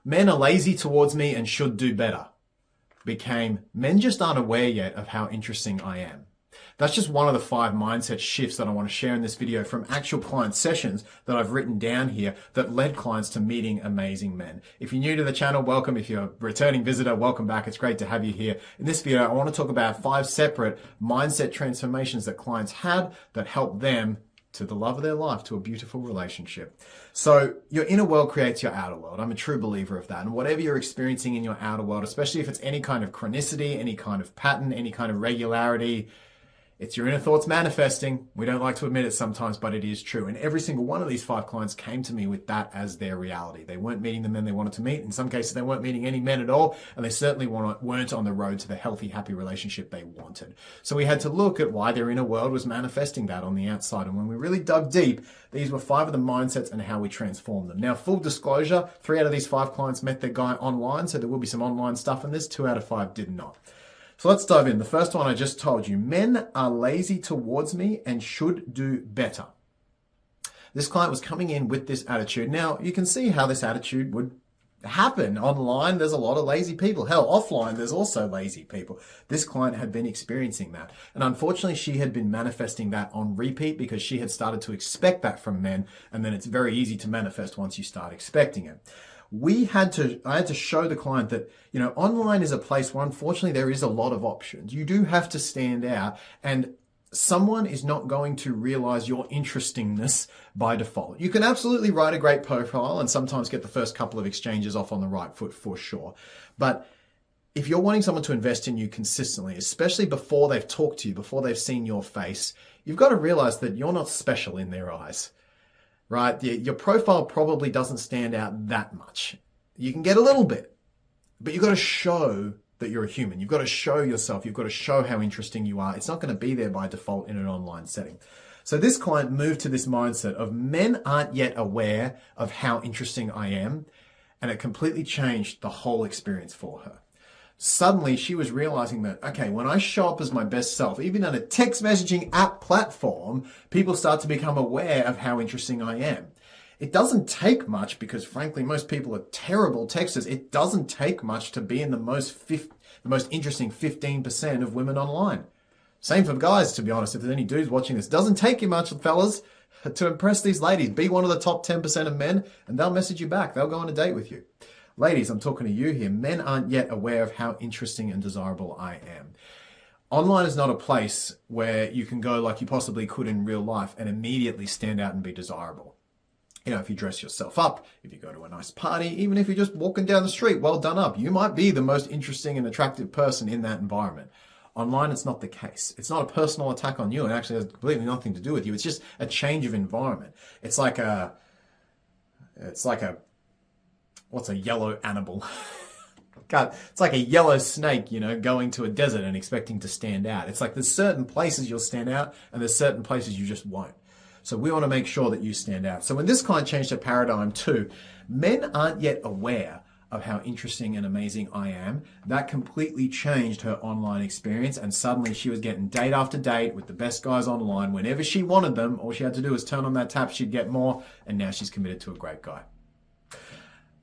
Men are lazy towards me and should do better became men just aren't aware yet of how interesting I am. That's just one of the 5 mindset shifts that I want to share in this video from actual client sessions that I've written down here that led clients to meeting amazing men. If you're new to the channel, welcome. If you're a returning visitor, welcome back. It's great to have you here. In this video, I want to talk about 5 separate mindset transformations that clients had that helped them to the love of their life, to a beautiful relationship. So your inner world creates your outer world. I'm a true believer of that. And whatever you're experiencing in your outer world, especially if it's any kind of chronicity, any kind of pattern, any kind of regularity, it's your inner thoughts manifesting. We don't like to admit it sometimes, but it is true. And every single one of these 5 clients came to me with that as their reality. They weren't meeting the men they wanted to meet. In some cases, they weren't meeting any men at all. And they certainly weren't on the road to the healthy, happy relationship they wanted. So we had to look at why their inner world was manifesting that on the outside. And when we really dug deep, these were 5 of the mindsets and how we transformed them. Now, full disclosure, 3 out of these 5 clients met their guy online. So there will be some online stuff in this. 2 out of 5 did not. So let's dive in. The first one I just told you, men are lazy towards me and should do better. This client was coming in with this attitude. Now, you can see how this attitude would happen. Online, there's a lot of lazy people. Hell, offline, there's also lazy people. This client had been experiencing that. And unfortunately, she had been manifesting that on repeat because she had started to expect that from men. And then it's very easy to manifest once you start expecting it. I had to show the client that, online is a place where unfortunately there is a lot of options. You do have to stand out, and someone is not going to realize your interestingness by default. You can absolutely write a great profile and sometimes get the first couple of exchanges off on the right foot for sure. But if you're wanting someone to invest in you consistently, especially before they've talked to you, before they've seen your face, you've got to realize that you're not special in their eyes. Right? Your profile probably doesn't stand out that much. You can get a little bit, but you've got to show that you're a human. You've got to show yourself. You've got to show how interesting you are. It's not going to be there by default in an online setting. So this client moved to this mindset of men aren't yet aware of how interesting I am, and it completely changed the whole experience for her. Suddenly, she was realizing that, okay, when I show up as my best self, even on a text messaging app platform, people start to become aware of how interesting I am. It doesn't take much because, frankly, most people are terrible texters. It doesn't take much to be in the most interesting 15% of women online. Same for guys, to be honest. If there's any dudes watching this, doesn't take you much, fellas, to impress these ladies. Be one of the top 10% of men, and they'll message you back. They'll go on a date with you. Ladies, I'm talking to you here. Men aren't yet aware of how interesting and desirable I am. Online is not a place where you can go like you possibly could in real life and immediately stand out and be desirable. If you dress yourself up, if you go to a nice party, even if you're just walking down the street, well done up, you might be the most interesting and attractive person in that environment. Online, it's not the case. It's not a personal attack on you. It actually has completely nothing to do with you. It's just a change of environment. It's like what's a yellow animal? God, it's like a yellow snake, going to a desert and expecting to stand out. It's like there's certain places you'll stand out and there's certain places you just won't. So we want to make sure that you stand out. So when this client changed her paradigm too, men aren't yet aware of how interesting and amazing I am. That completely changed her online experience, and suddenly she was getting date after date with the best guys online. Whenever she wanted them, all she had to do was turn on that tap, she'd get more, and now she's committed to a great guy.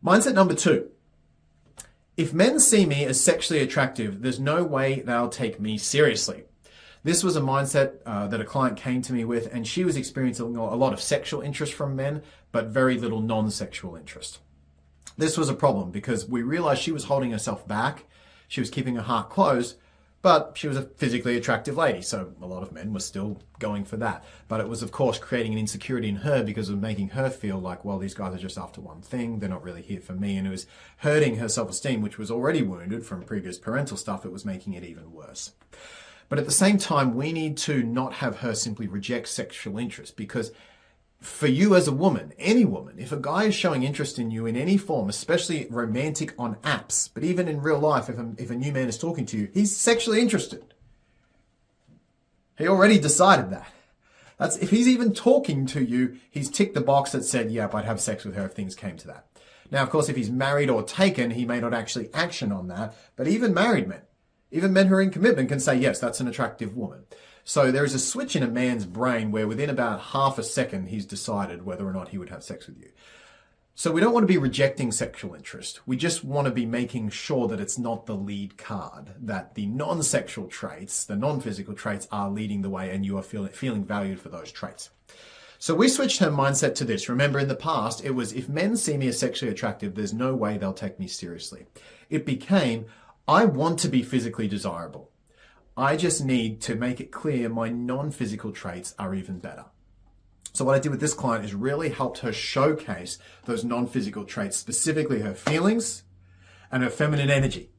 Mindset number 2. If men see me as sexually attractive, there's no way they'll take me seriously. This was a mindset that a client came to me with, and she was experiencing a lot of sexual interest from men, but very little non-sexual interest. This was a problem because we realized she was holding herself back. She was keeping her heart closed, but she was a physically attractive lady, so a lot of men were still going for that. But it was, of course, creating an insecurity in her because of making her feel like, well, these guys are just after one thing. They're not really here for me. And it was hurting her self-esteem, which was already wounded from previous parental stuff. It was making it even worse. But at the same time, we need to not have her simply reject sexual interest, because for you as a woman, any woman, if a guy is showing interest in you in any form, especially romantic on apps, but even in real life, if a new man is talking to you, he's sexually interested. He already decided that. If he's even talking to you, he's ticked the box that said, yep, I'd have sex with her if things came to that. Now, of course, if he's married or taken, he may not actually action on that, but even married men, even men who are in commitment can say, yes, that's an attractive woman. So there is a switch in a man's brain where within about half a second, he's decided whether or not he would have sex with you. So we don't want to be rejecting sexual interest. We just want to be making sure that it's not the lead card, that the non-sexual traits, the non-physical traits are leading the way and you are feeling valued for those traits. So we switched her mindset to this. Remember, in the past, it was, if men see me as sexually attractive, there's no way they'll take me seriously. It became, I want to be physically desirable. I just need to make it clear my non-physical traits are even better. So what I did with this client is really helped her showcase those non-physical traits, specifically her feelings and her feminine energy.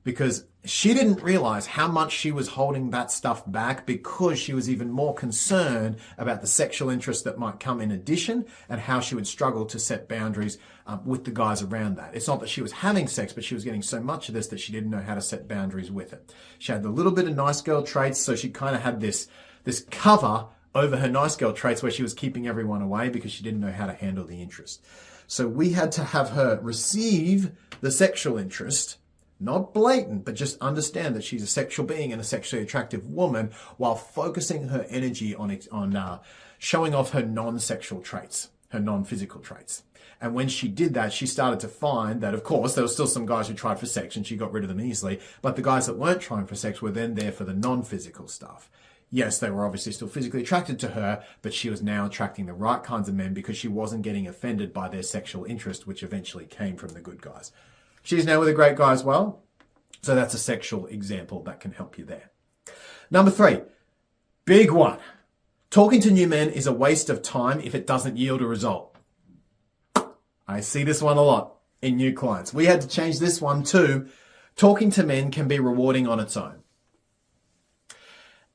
Because she didn't realize how much she was holding that stuff back because she was even more concerned about the sexual interest that might come in addition and how she would struggle to set boundaries with the guys around that. It's not that she was having sex, but she was getting so much of this that she didn't know how to set boundaries with it. She had a little bit of nice girl traits, so she kind of had this cover over her nice girl traits where she was keeping everyone away because she didn't know how to handle the interest. So we had to have her receive the sexual interest, not blatant, but just understand that she's a sexual being and a sexually attractive woman while focusing her energy on showing off her non-sexual traits, her non-physical traits. And when she did that, she started to find that, of course, there were still some guys who tried for sex and she got rid of them easily, but the guys that weren't trying for sex were then there for the non-physical stuff. Yes, they were obviously still physically attracted to her, but she was now attracting the right kinds of men because she wasn't getting offended by their sexual interest, which eventually came from the good guys. She's now with a great guy as well. So that's a sexual example that can help you there. Number 3, big one. Talking to new men is a waste of time if it doesn't yield a result. I see this one a lot in new clients. We had to change this one too. Talking to men can be rewarding on its own.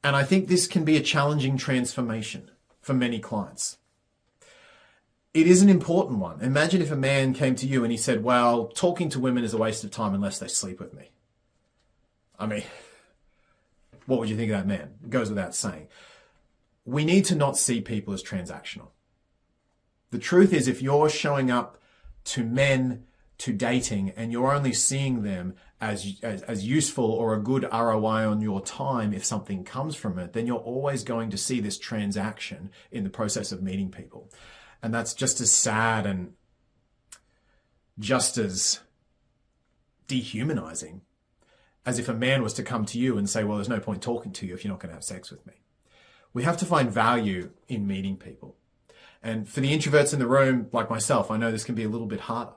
And I think this can be a challenging transformation for many clients. It is an important one. Imagine if a man came to you and he said, well, talking to women is a waste of time unless they sleep with me. I mean, what would you think of that man? It goes without saying. We need to not see people as transactional. The truth is, if you're showing up to men, to dating, and you're only seeing them as useful or a good ROI on your time if something comes from it, then you're always going to see this transaction in the process of meeting people. And that's just as sad and just as dehumanizing as if a man was to come to you and say, well, there's no point talking to you if you're not going to have sex with me. We have to find value in meeting people. And for the introverts in the room, like myself, I know this can be a little bit harder.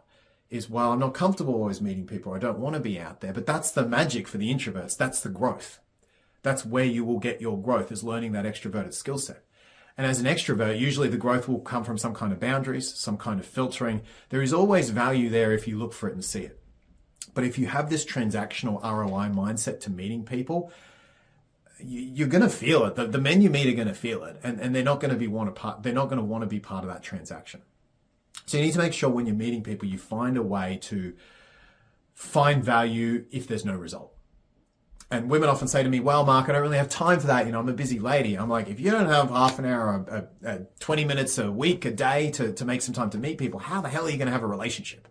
Is, well, I'm not comfortable always meeting people. I don't want to be out there. But that's the magic for the introverts. That's the growth. That's where you will get your growth, is learning that extroverted skill set. And as an extrovert, usually the growth will come from some kind of boundaries, some kind of filtering. There is always value there if you look for it and see it. But if you have this transactional ROI mindset to meeting people, you're going to feel it. The men you meet are going to feel it, and they're not going to want to be part of that transaction. So you need to make sure when you're meeting people, you find a way to find value if there's no result. And women often say to me, well, Mark, I don't really have time for that. I'm a busy lady. I'm like, if you don't have half an hour, 20 minutes a week, a day to make some time to meet people, how the hell are you going to have a relationship?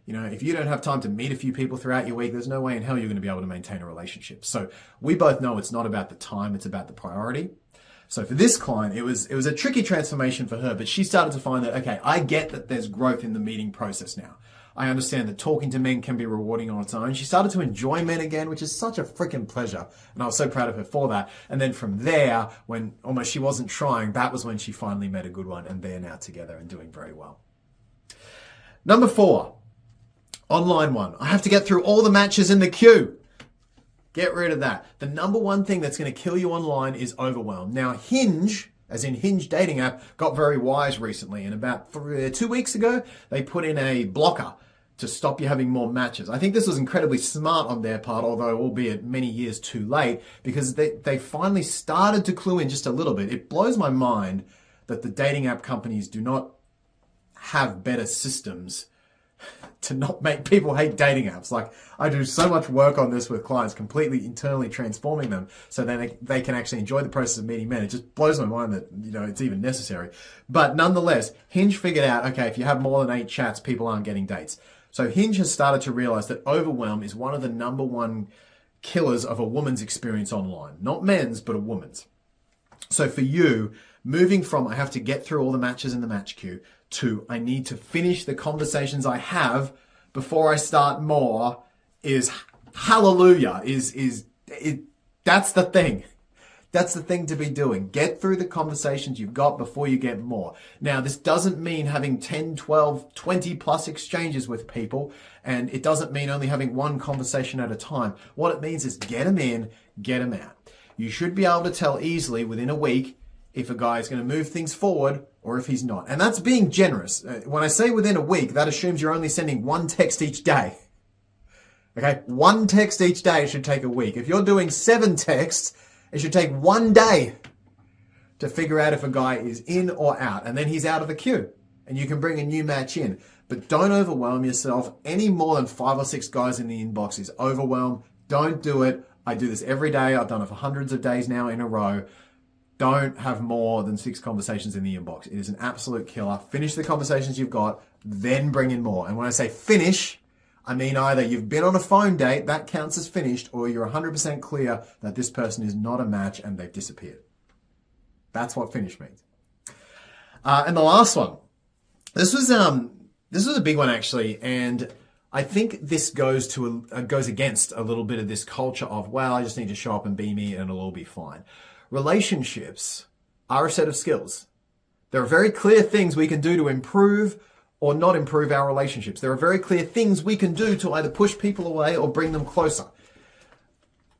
If you don't have time to meet a few people throughout your week, there's no way in hell you're going to be able to maintain a relationship. So we both know it's not about the time, it's about the priority. So for this client, it was a tricky transformation for her, but she started to find that, okay, I get that there's growth in the meeting process now. I understand that talking to men can be rewarding on its own. She started to enjoy men again, which is such a freaking pleasure. And I was so proud of her for that. And then from there, when almost she wasn't trying, that was when she finally met a good one, and they're now together and doing very well. Number 4, online one. I have to get through all the matches in the queue. Get rid of that. The number one thing that's going to kill you online is overwhelm. Now, Hinge, as in Hinge dating app, got very wise recently. And about 2 weeks ago, they put in a blocker to stop you having more matches. I think this was incredibly smart on their part, although albeit many years too late, because they finally started to clue in just a little bit. It blows my mind that the dating app companies do not have better systems to not make people hate dating apps. Like, I do so much work on this with clients, completely internally transforming them so then they can actually enjoy the process of meeting men. It just blows my mind that, it's even necessary. But nonetheless, Hinge figured out, okay, if you have more than 8 chats, people aren't getting dates. So Hinge has started to realize that overwhelm is one of the number one killers of a woman's experience online. Not men's, but a woman's. So for you, moving from I have to get through all the matches in the match queue to I need to finish the conversations I have before I start more is hallelujah. That's the thing. That's the thing to be doing. Get through the conversations you've got before you get more. Now, this doesn't mean having 10, 12, 20 plus exchanges with people, and it doesn't mean only having one conversation at a time. What it means is get them in, get them out. You should be able to tell easily within a week if a guy is going to move things forward or if he's not. And that's being generous. When I say within a week, that assumes you're only sending one text each day. Okay, one text each day should take a week. If you're doing 7 texts, it should take 1 day to figure out if a guy is in or out, and then he's out of the queue and you can bring a new match in. But don't overwhelm yourself. Any more than 5 or 6 guys in the inbox is overwhelm. Don't do it. I do this every day. I've done it for hundreds of days now in a row. Don't have more than 6 conversations in the inbox. It is an absolute killer. Finish the conversations you've got, then bring in more. And when I say finish, I mean either you've been on a phone date, that counts as finished, or you're 100% clear that this person is not a match and they've disappeared. That's what finish means. And the last one. This was a big one actually, and I think this goes against a little bit of this culture of, well, I just need to show up and be me and it'll all be fine. Relationships are a set of skills. There are very clear things we can do to improve or not improve our relationships. There are very clear things we can do to either push people away or bring them closer.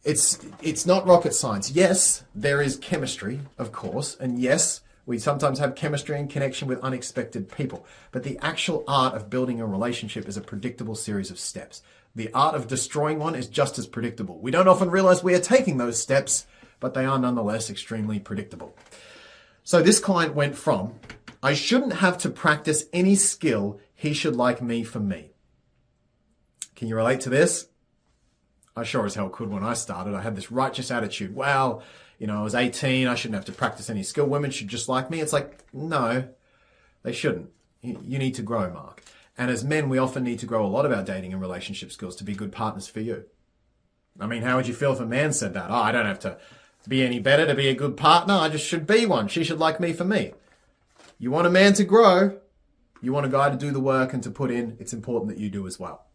It's not rocket science. Yes, there is chemistry, of course, and yes, we sometimes have chemistry and connection with unexpected people, but the actual art of building a relationship is a predictable series of steps. The art of destroying one is just as predictable. We don't often realize we are taking those steps, but they are nonetheless extremely predictable. So this client went from, I shouldn't have to practice any skill, he should like me for me. Can you relate to this? I sure as hell could when I started. I had this righteous attitude. Well, I was 18, I shouldn't have to practice any skill. Women should just like me. It's like, no, they shouldn't. You need to grow, Mark. And as men, we often need to grow a lot of our dating and relationship skills to be good partners for you. I mean, how would you feel if a man said that? Oh, I don't have to be any better to be a good partner. I just should be one. She should like me for me. You want a man to grow. You want a guy to do the work and to put in. It's important that you do as well.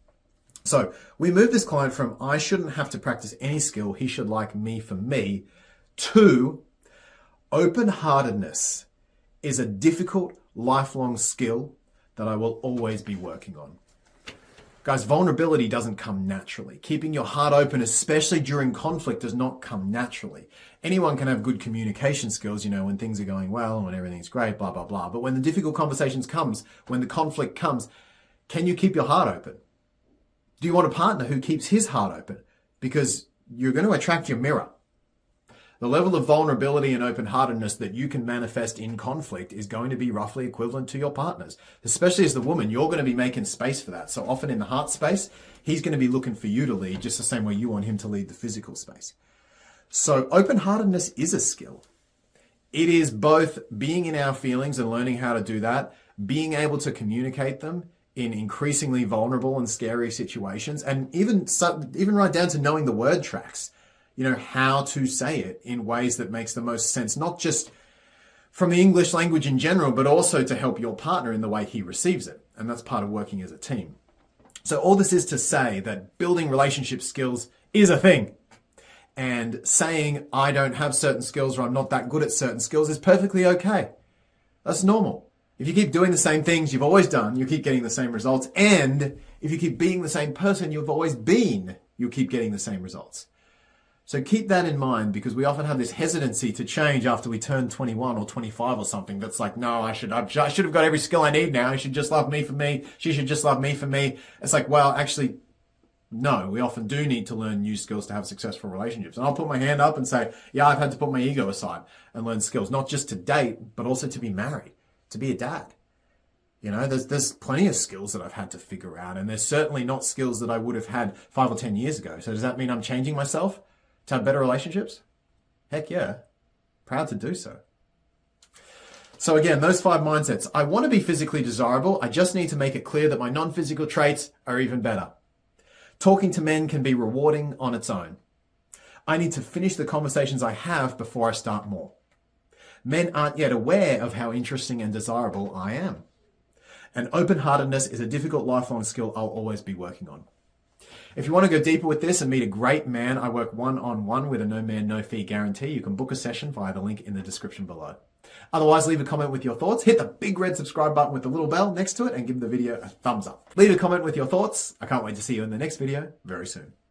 So we moved this client from I shouldn't have to practice any skill, he should like me for me, to open-heartedness is a difficult, lifelong skill that I will always be working on. Guys, vulnerability doesn't come naturally. Keeping your heart open, especially during conflict, does not come naturally. Anyone can have good communication skills, when things are going well and when everything's great, blah, blah, blah. But when the difficult conversations comes, when the conflict comes, can you keep your heart open? Do you want a partner who keeps his heart open? Because you're going to attract your mirror. The level of vulnerability and open-heartedness that you can manifest in conflict is going to be roughly equivalent to your partner's. Especially as the woman, you're going to be making space for that. So often in the heart space, he's going to be looking for you to lead just the same way you want him to lead the physical space. So open-heartedness is a skill. It is both being in our feelings and learning how to do that, being able to communicate them in increasingly vulnerable and scary situations, and even right down to knowing the word tracks. How to say it in ways that makes the most sense, not just from the English language in general, but also to help your partner in the way he receives it. And that's part of working as a team. So all this is to say that building relationship skills is a thing. And saying I don't have certain skills or I'm not that good at certain skills is perfectly okay. That's normal. If you keep doing the same things you've always done, you keep getting the same results. And if you keep being the same person you've always been, you'll keep getting the same results. So keep that in mind, because we often have this hesitancy to change after we turn 21 or 25 or something. That's like, no, I should have got every skill I need now. He should just love me for me. She should just love me for me. It's like, well, actually, no, we often do need to learn new skills to have successful relationships. And I'll put my hand up and say, yeah, I've had to put my ego aside and learn skills, not just to date, but also to be married, to be a dad. There's plenty of skills that I've had to figure out. And there's certainly not skills that I would have had 5 or 10 years ago. So does that mean I'm changing myself to have better relationships? Heck yeah. Proud to do so. So again, those 5 mindsets. I want to be physically desirable. I just need to make it clear that my non-physical traits are even better. Talking to men can be rewarding on its own. I need to finish the conversations I have before I start more. Men aren't yet aware of how interesting and desirable I am. And open-heartedness is a difficult lifelong skill I'll always be working on. If you want to go deeper with this and meet a great man, I work one-on-one with a no man, no fee guarantee. You can book a session via the link in the description below. Otherwise, leave a comment with your thoughts. Hit the big red subscribe button with the little bell next to it and give the video a thumbs up. Leave a comment with your thoughts. I can't wait to see you in the next video very soon.